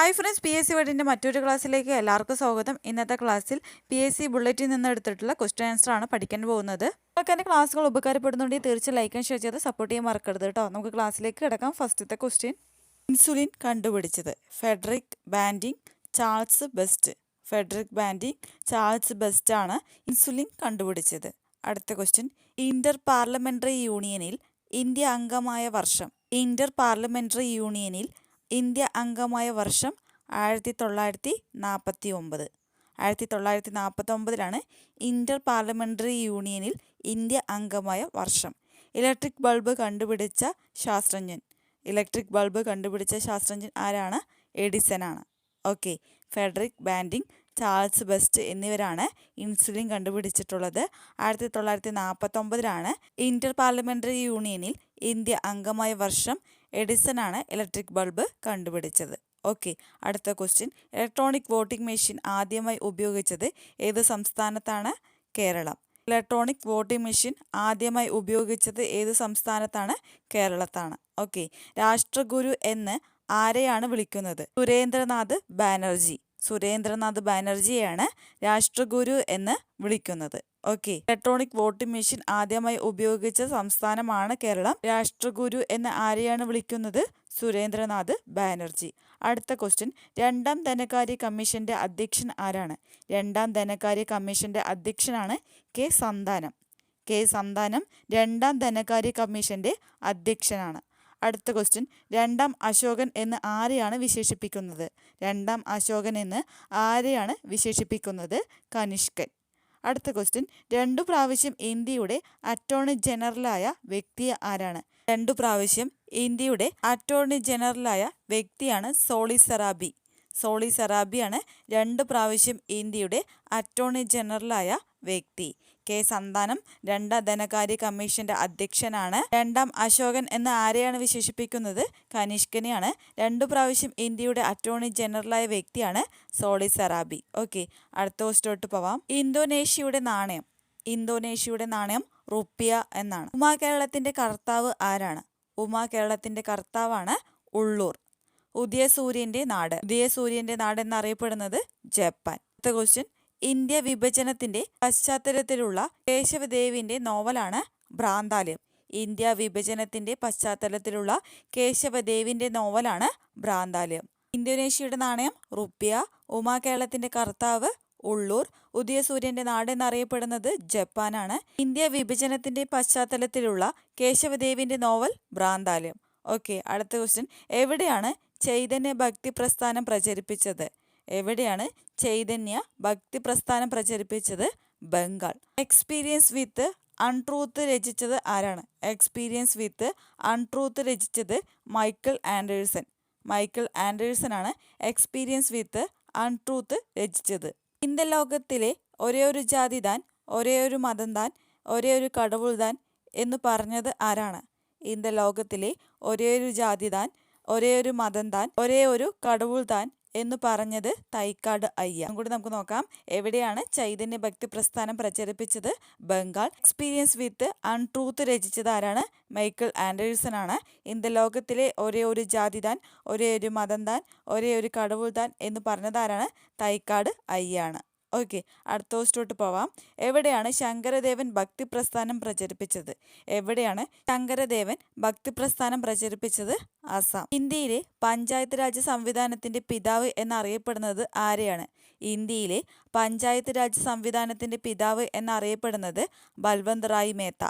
Hi friends, P S C വേർഡിൻ്റെ മറ്റൊരു ക്ലാസ്സിലേക്ക് എല്ലാവർക്കും സ്വാഗതം. ഇന്നത്തെ ക്ലാസ്സിൽ പി എസ് സി ബുള്ളറ്റിൽ നിന്ന് എടുത്തിട്ടുള്ള ക്വസ്റ്റ്യൻ ആൻസർ ആണ് പഠിക്കാൻ പോകുന്നത്. നിങ്ങൾക്ക് എൻ്റെ ക്ലാസ്സുകൾ ഉപകാരപ്പെടുന്നുണ്ടെങ്കിൽ തീർച്ചയായും ലൈക്ക് ആൻഡ് ഷെയർ ചെയ്ത് സപ്പോർട്ട് ചെയ്യാൻ മറക്കരുത് കേട്ടോ. നമുക്ക് ക്ലാസ്സിലേക്ക് കിടക്കാം. ഫസ്റ്റത്തെ ക്വസ്റ്റ്യൻ, ഇൻസുലിൻ കണ്ടുപിടിച്ചത്? Federico banding, Charles best. Federico banding, Charles best ആണ് ഇൻസുലിൻ കണ്ടുപിടിച്ചത്. അടുത്ത ക്വസ്റ്റ്യൻ, ഇന്റർ പാർലമെന്ററി യൂണിയനിൽ ഇന്ത്യ അംഗമായ വർഷം? ഇന്റർ പാർലമെന്ററി യൂണിയനിൽ ഇന്ത്യ അംഗമായ വർഷം 1949. 1949 ഇന്റർ പാർലമെന്ററി യൂണിയനിൽ ഇന്ത്യ അംഗമായ വർഷം. ഇലക്ട്രിക് ബൾബ് കണ്ടുപിടിച്ച ശാസ്ത്രജ്ഞൻ? ഇലക്ട്രിക് ബൾബ് കണ്ടുപിടിച്ച ശാസ്ത്രജ്ഞൻ ആരാണ്? എഡിസൺ ആണ്. Okay, Federico banding, Charles best എന്നിവരാണ് ഇൻസുലിൻ കണ്ടുപിടിച്ചിട്ടുള്ളത്. 1949 ഇന്റർ പാർലമെന്ററി യൂണിയനിൽ ഇന്ത്യ അംഗമായ വർഷം. എഡിസൺ ആണ് ഇലക്ട്രിക് ബൾബ് കണ്ടുപിടിച്ചത്. ഓക്കെ, അടുത്ത ക്വസ്റ്റ്യൻ, ഇലക്ട്രോണിക് വോട്ടിംഗ് മെഷീൻ ആദ്യമായി ഉപയോഗിച്ചത് ഏത് സംസ്ഥാനത്താണ്? കേരളം. ഇലക്ട്രോണിക് വോട്ടിംഗ് മെഷീൻ ആദ്യമായി ഉപയോഗിച്ചത് ഏത് സംസ്ഥാനത്താണ്? കേരളത്താണ്. ഓക്കെ, രാഷ്ട്രഗുരു എന്ന് ആരെയാണ് വിളിക്കുന്നത്? സുരേന്ദ്രനാഥ് ബാനർജി. സുരേന്ദ്രനാഥ് ബാനർജിയെയാണ് രാഷ്ട്രഗുരു എന്ന് വിളിക്കുന്നത്. ഓക്കെ, ഇലക്ട്രോണിക് വോട്ടിംഗ് മെഷീൻ ആദ്യമായി ഉപയോഗിച്ച സംസ്ഥാനമാണ് കേരളം. രാഷ്ട്രഗുരു എന്ന് ആരെയാണ് വിളിക്കുന്നത്? സുരേന്ദ്രനാഥ് ബാനർജി. അടുത്ത ക്വസ്റ്റ്യൻ, രണ്ടാം ധനകാര്യ കമ്മീഷന്റെ അധ്യക്ഷൻ ആരാണ്? രണ്ടാം ധനകാര്യ കമ്മീഷന്റെ അധ്യക്ഷനാണ് കെ സന്താനം. കെ സന്താനം രണ്ടാം ധനകാര്യ കമ്മീഷന്റെ അധ്യക്ഷനാണ്. അടുത്ത ക്വസ്റ്റ്യൻ, രണ്ടാം അശോകൻ എന്ന് ആരെയാണ് വിശേഷിപ്പിക്കുന്നത്? രണ്ടാം അശോകൻ എന്ന് ആരെയാണ് വിശേഷിപ്പിക്കുന്നത്? കനിഷ്കൻ. അടുത്ത ക്വസ്റ്റ്യൻ, 2 പ്രാവശ്യം ഇന്ത്യയുടെ അറ്റോർണി ജനറലായ വ്യക്തി ആരാണ്? 2 പ്രാവശ്യം ഇന്ത്യയുടെ അറ്റോർണി ജനറലായ വ്യക്തിയാണ് സോളി സൊറാബി. സോളി സൊറാബിയാണ് 2 പ്രാവശ്യം ഇന്ത്യയുടെ അറ്റോർണി ജനറലായ വ്യക്തി. കെ സന്താനം രണ്ടാം ധനകാര്യ കമ്മീഷന്റെ അധ്യക്ഷനാണ്. രണ്ടാം അശോകൻ എന്ന് ആരെയാണ് വിശേഷിപ്പിക്കുന്നത്? കനിഷ്കനെയാണ്. 2 പ്രാവശ്യം ഇന്ത്യയുടെ അറ്റോർണി ജനറലായ വ്യക്തിയാണ് സോളി സൊറാബി. ഓക്കെ, അടുത്ത ക്വസ്റ്റ്യനോട്ട് പോവാം. ഇന്തോനേഷ്യയുടെ നാണയം? ഇന്തോനേഷ്യയുടെ നാണയം റുപ്പിയ എന്നാണ്. ഉമാ കേരളത്തിന്റെ കർത്താവ് ആരാണ്? ഉമാ കേരളത്തിന്റെ കർത്താവാണ് ഉള്ളൂർ. ഉദയസൂര്യന്റെ നാട്? ഉദയസൂര്യന്റെ നാട് എന്നറിയപ്പെടുന്നത് ജപ്പാൻ. അടുത്ത ക്വസ്റ്റ്യൻ, ഇന്ത്യ വിഭജനത്തിന്റെ പശ്ചാത്തലത്തിലുള്ള കേശവദേവിന്റെ നോവലാണ് ഭ്രാന്താലയം. ഇന്ത്യ വിഭജനത്തിന്റെ പശ്ചാത്തലത്തിലുള്ള കേശവദേവിന്റെ നോവലാണ് ഭ്രാന്താലയം. ഇന്തോനേഷ്യയുടെ നാണയം റുപ്പിയ, ഉമാ കേരളത്തിന്റെ കർത്താവ് ഉള്ളൂർ, ഉദയസൂര്യന്റെ നാട് എന്നറിയപ്പെടുന്നത് ജപ്പാനാണ്. ഇന്ത്യ വിഭജനത്തിന്റെ പശ്ചാത്തലത്തിലുള്ള കേശവദേവിന്റെ നോവൽ ഭ്രാന്താലയം. ഓക്കെ, അടുത്ത ക്വസ്റ്റ്യൻ, എവിടെയാണ് ചൈതന്യ ഭക്തി പ്രസ്ഥാനം പ്രചരിപ്പിച്ചത്? എവിടെയാണ് ചൈതന്യ ഭക്തി പ്രസ്ഥാനം പ്രചരിപ്പിച്ചത്? ബംഗാൾ. എക്സ്പീരിയൻസ് വിത്ത് അൺട്രൂത്ത് രചിച്ചത് ആരാണ്? എക്സ്പീരിയൻസ് വിത്ത് അൺട്രൂത്ത് രചിച്ചത് മൈക്കിൾ ആൻഡേഴ്സൺ. മൈക്കിൾ ആൻഡേഴ്സൺ ആണ് എക്സ്പീരിയൻസ് വിത്ത് അൺട്രൂത്ത് രചിച്ചത്. ഇന്ത്യ ലോകത്തിലെ ഒരേ ഒരു ജാതി താൻ, ഒരേ ഒരു മതം താൻ, ഒരേ ഒരു കടവുൾ താൻ എന്ന് പറഞ്ഞത് ആരാണ്? ഇന്ത്യ ലോകത്തിലെ ഒരേ ഒരു ജാതി താൻ, ഒരേ ഒരു മതം താൻ, ഒരേ ഒരു കടവുൾ താൻ എന്ന് പറഞ്ഞത് തൈക്കാട് അയ്യ. കൂടി നമുക്ക് നോക്കാം. എവിടെയാണ് ചൈതന്യ ഭക്തി പ്രസ്ഥാനം പ്രചരിപ്പിച്ചത്? ബംഗാൾ. എക്സ്പീരിയൻസ് വിത്ത് അൺട്രൂത്ത് രചിച്ചത് ആരാണ്? മൈക്കിൾ ആൻഡേഴ്സൺ ആണ്. ഇന്ത്യ ലോകത്തിലെ ഒരേ ഒരു ജാതി താൻ, ഒരേ ഒരു മതം താൻ, ഒരേ ഒരു കടവുൾ താൻ എന്ന് പറഞ്ഞത് ആരാണ്? തൈക്കാട് അയ്യാണ്. ഓക്കെ, അടുത്ത ക്വസ്റ്റ്യനോട്ട് പോവാം. എവിടെയാണ് ശങ്കരദേവൻ ഭക്തി പ്രസ്ഥാനം പ്രചരിപ്പിച്ചത്? എവിടെയാണ് ശങ്കരദേവൻ ഭക്തി പ്രസ്ഥാനം പ്രചരിപ്പിച്ചത്? ആസാം. ഇന്ത്യയിലെ പഞ്ചായത്ത് രാജ് സംവിധാനത്തിന്റെ പിതാവ് എന്നറിയപ്പെടുന്നത് ആരെയാണ്? ഇന്ത്യയിലെ പഞ്ചായത്ത് രാജ് സംവിധാനത്തിന്റെ പിതാവ് എന്നറിയപ്പെടുന്നത് ബൽവന്ത് റായ് മേത്ത.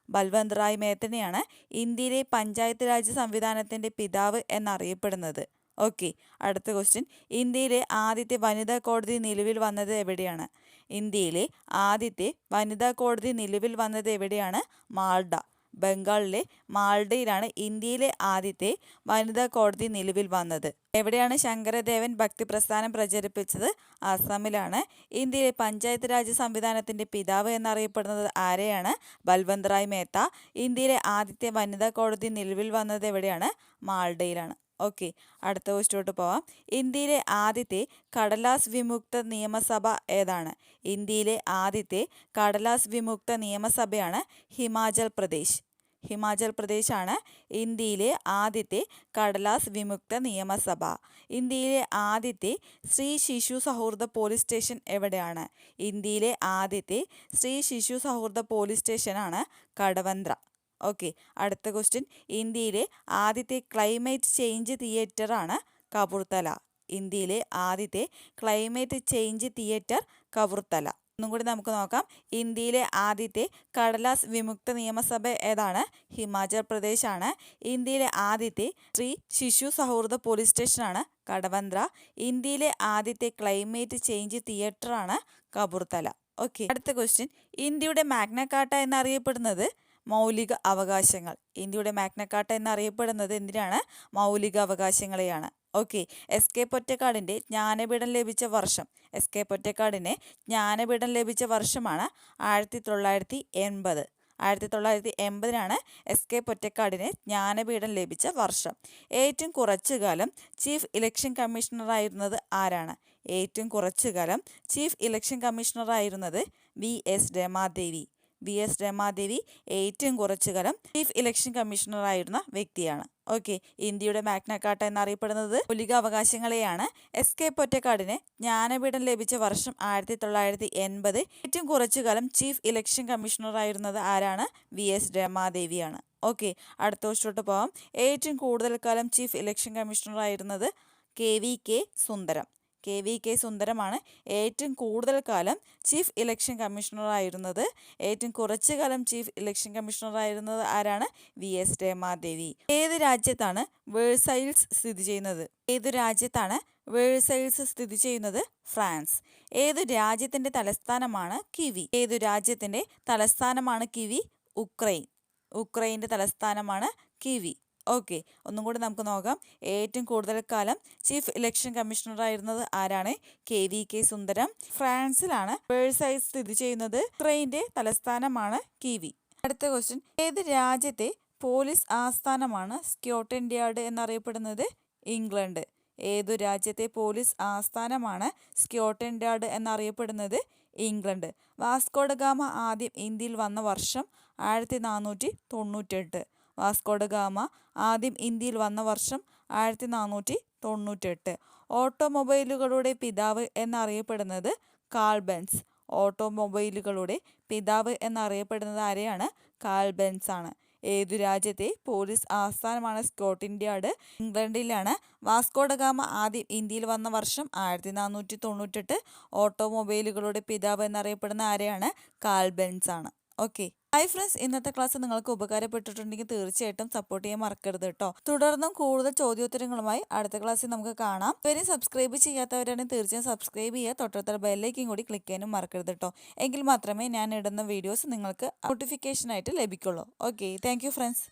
ബൽവന്ത് റായ് മേത്തനെയാണ് ഇന്ത്യയിലെ പഞ്ചായത്ത് രാജ് സംവിധാനത്തിന്റെ പിതാവ് എന്നറിയപ്പെടുന്നത്. ഓക്കെ, അടുത്ത ക്വസ്റ്റ്യൻ, ഇന്ത്യയിലെ ആദ്യത്തെ വനിതാ കോടതി നിലവിൽ വന്നത് എവിടെയാണ്? ഇന്ത്യയിലെ ആദ്യത്തെ വനിതാ കോടതി നിലവിൽ വന്നത് എവിടെയാണ്? മാൾഡ. ബംഗാളിലെ മാൾഡയിലാണ് ഇന്ത്യയിലെ ആദ്യത്തെ വനിതാ കോടതി നിലവിൽ വന്നത്. എവിടെയാണ് ശങ്കരദേവൻ ഭക്തി പ്രസ്ഥാനം പ്രചരിപ്പിച്ചത്? ആസാമിലാണ്. ഇന്ത്യയിലെ പഞ്ചായത്ത് രാജ് സംവിധാനത്തിന്റെ പിതാവ് എന്നറിയപ്പെടുന്നത് ആരെയാണ്? ബൽവന്ത് റായ് മേത്ത. ഇന്ത്യയിലെ ആദ്യത്തെ വനിതാ കോടതി നിലവിൽ വന്നത് എവിടെയാണ്? മാൾഡയിലാണ്. ഓക്കെ, അടുത്ത ക്വസ്റ്റ്യനോട്ട് പോവാം. ഇന്ത്യയിലെ ആദ്യത്തെ കടലാസ് വിമുക്ത നിയമസഭ ഏതാണ്? ഇന്ത്യയിലെ ആദ്യത്തെ കടലാസ് വിമുക്ത നിയമസഭയാണ് ഹിമാചൽ പ്രദേശ്. ഹിമാചൽ പ്രദേശാണ് ഇന്ത്യയിലെ ആദ്യത്തെ കടലാസ് വിമുക്ത നിയമസഭ. ഇന്ത്യയിലെ ആദ്യത്തെ സ്ത്രീ ശിശു സൗഹൃദ പോലീസ് സ്റ്റേഷൻ എവിടെയാണ്? ഇന്ത്യയിലെ ആദ്യത്തെ സ്ത്രീ ശിശു സൗഹൃദ പോലീസ് സ്റ്റേഷനാണ് കടവന്ത്ര. ഓക്കെ, അടുത്ത ക്വസ്റ്റ്യൻ. ഇന്ത്യയിലെ ആദ്യത്തെ ക്ലൈമറ്റ് ചേഞ്ച് തിയേറ്ററാണ് കപൂർത്തല. ഇന്ത്യയിലെ ആദ്യത്തെ ക്ലൈമറ്റ് ചേഞ്ച് തിയേറ്റർ കപൂർത്തല. ഒന്നും കൂടി നമുക്ക് നോക്കാം. ഇന്ത്യയിലെ ആദ്യത്തെ കടലാസ് വിമുക്ത നിയമസഭ ഏതാണ്? ഹിമാചൽ പ്രദേശാണ്. ഇന്ത്യയിലെ ആദ്യത്തെ സ്ത്രീ ശിശു സൗഹൃദ പോലീസ് സ്റ്റേഷനാണ് കടവന്ത്ര. ഇന്ത്യയിലെ ആദ്യത്തെ ക്ലൈമറ്റ് ചേഞ്ച് തിയേറ്ററാണ് കപൂർത്തല. ഓക്കെ, അടുത്ത ക്വസ്റ്റ്യൻ. ഇന്ത്യയുടെ മാഗ്ന കാർട്ട എന്നറിയപ്പെടുന്നത് മൗലിക അവകാശങ്ങൾ. ഇന്ത്യയുടെ മാഗ്ന കാർട്ട എന്നറിയപ്പെടുന്നത് എന്തിനാണ്? മൗലിക അവകാശങ്ങളെയാണ്. ഓക്കെ, എസ് കെ പൊറ്റക്കാടിൻ്റെ ജ്ഞാനപീഠം ലഭിച്ച വർഷം. എസ് കെ പൊറ്റക്കാടിന് ജ്ഞാനപീഠം ലഭിച്ച വർഷമാണ് 1980. 1980 എസ് കെ പൊറ്റക്കാടിന് ജ്ഞാനപീഠം ലഭിച്ച വർഷം. ഏറ്റവും കുറച്ചു കാലം ചീഫ് ഇലക്ഷൻ കമ്മീഷണറായിരുന്നത് ആരാണ്? ഏറ്റവും കുറച്ചു കാലം ചീഫ് ഇലക്ഷൻ കമ്മീഷണറായിരുന്നത് VS രമാദേവി. VS രമാദേവി ഏറ്റവും കുറച്ചു കാലം ചീഫ് ഇലക്ഷൻ കമ്മീഷണറായിരുന്ന വ്യക്തിയാണ്. ഓക്കെ, ഇന്ത്യയുടെ മാഗ്ന കാർട്ട എന്നറിയപ്പെടുന്നത് മൗലിക അവകാശങ്ങളെയാണ്. എസ് കെ പൊറ്റക്കാടിന് ജ്ഞാനപീഠം ലഭിച്ച വർഷം 1980. ഏറ്റവും കുറച്ചു കാലം ചീഫ് ഇലക്ഷൻ കമ്മീഷണറായിരുന്നത് ആരാണ്? VS രമാദേവിയാണ്. ഓക്കെ, അടുത്ത ക്വസ്റ്റ്യനിലോട്ട് പോകാം. ഏറ്റവും കൂടുതൽ കാലം ചീഫ് ഇലക്ഷൻ കമ്മീഷണറായിരുന്നത് KVK സുന്ദരം. KVK സുന്ദരമാണ് ഏറ്റവും കൂടുതൽ കാലം ചീഫ് ഇലക്ഷൻ കമ്മീഷണറായിരുന്നത്. ഏറ്റവും കുറച്ചു കാലം ചീഫ് ഇലക്ഷൻ കമ്മീഷണറായിരുന്നത് ആരാണ്? VS രമാദേവി. ഏത് രാജ്യത്താണ് വേഴ്സൈൽസ് സ്ഥിതി ചെയ്യുന്നത്? ഏതു രാജ്യത്താണ് വേഴ്സൈൽസ് സ്ഥിതി ചെയ്യുന്നത്? ഫ്രാൻസ്. ഏതു രാജ്യത്തിൻ്റെ തലസ്ഥാനമാണ് കിവി? ഏതു രാജ്യത്തിൻ്റെ തലസ്ഥാനമാണ് കിവി? ഉക്രൈൻ. ഉക്രൈൻ്റെ തലസ്ഥാനമാണ് കിവി. ഓക്കെ, ഒന്നും കൂടി നമുക്ക് നോക്കാം. ഏറ്റവും കൂടുതൽ കാലം ചീഫ് ഇലക്ഷൻ കമ്മീഷണറായിരുന്നത് ആരാണ്? KVK സുന്ദരം. ഫ്രാൻസിലാണ് വേഴ്സൈൽസ് സ്ഥിതി ചെയ്യുന്നത്. ഉക്രൈൻ്റെ തലസ്ഥാനമാണ് കിവി. അടുത്ത ക്വസ്റ്റ്യൻ. ഏത് രാജ്യത്തെ പോലീസ് ആസ്ഥാനമാണ് സ്കോട്ട്ലൻഡ് യാർഡ് എന്നറിയപ്പെടുന്നത്? ഇംഗ്ലണ്ട്. ഏതു രാജ്യത്തെ പോലീസ് ആസ്ഥാനമാണ് സ്കോട്ട്ലൻഡ് യാർഡ് എന്നറിയപ്പെടുന്നത്? ഇംഗ്ലണ്ട്. വാസ്കോ ഡ ഗാമ ആദ്യം ഇന്ത്യയിൽ വന്ന വർഷം 1498. വാസ്കോ ഡ ഗാമ ആദ്യം ഇന്ത്യയിൽ വന്ന വർഷം 1498. ഓട്ടോമൊബൈലുകളുടെ പിതാവ് എന്നറിയപ്പെടുന്നത് കാൾ ബെൻസ്. ഓട്ടോമൊബൈലുകളുടെ പിതാവ് എന്നറിയപ്പെടുന്നത് ആരെയാണ്? കാൾ ബെൻസ് ആണ്. ഏതു രാജ്യത്തെ പോലീസ് ആസ്ഥാനമാണ് സ്കോട്ട്ലൻഡ് യാർഡ്? ഇംഗ്ലണ്ടിലാണ്. വാസ്കോ ഡ ഗാമ ആദ്യം ഇന്ത്യയിൽ വന്ന വർഷം 1498. ഓട്ടോമൊബൈലുകളുടെ പിതാവ് എന്നറിയപ്പെടുന്ന ആരെയാണ്? കാൾ ബെൻസ് ആണ്. ഓക്കെ, ഹായ് ഫ്രണ്ട്സ്, ഇന്നത്തെ ക്ലാസ് നിങ്ങൾക്ക് ഉപകാരപ്പെട്ടിട്ടുണ്ടെങ്കിൽ തീർച്ചയായിട്ടും സപ്പോർട്ട് ചെയ്യാൻ മറക്കരുത് കേട്ടോ. തുടർന്നും കൂടുതൽ ചോദ്യോത്തരങ്ങളുമായി അടുത്ത ക്ലാസ്സിൽ നമുക്ക് കാണാം. ഇവരും സബ്സ്ക്രൈബ് ചെയ്യാത്തവരാണെങ്കിൽ തീർച്ചയായും സബ്സ്ക്രൈബ് ചെയ്യുക. തൊട്ടടുത്ത ബെല്ലേക്കും കൂടി ക്ലിക്ക് ചെയ്യാനും മറക്കരുത് കേട്ടോ. എങ്കിൽ മാത്രമേ ഞാൻ ഇടുന്ന വീഡിയോസ് നിങ്ങൾക്ക് നോട്ടിഫിക്കേഷനായിട്ട് ലഭിക്കുള്ളൂ. Okay, thank you friends.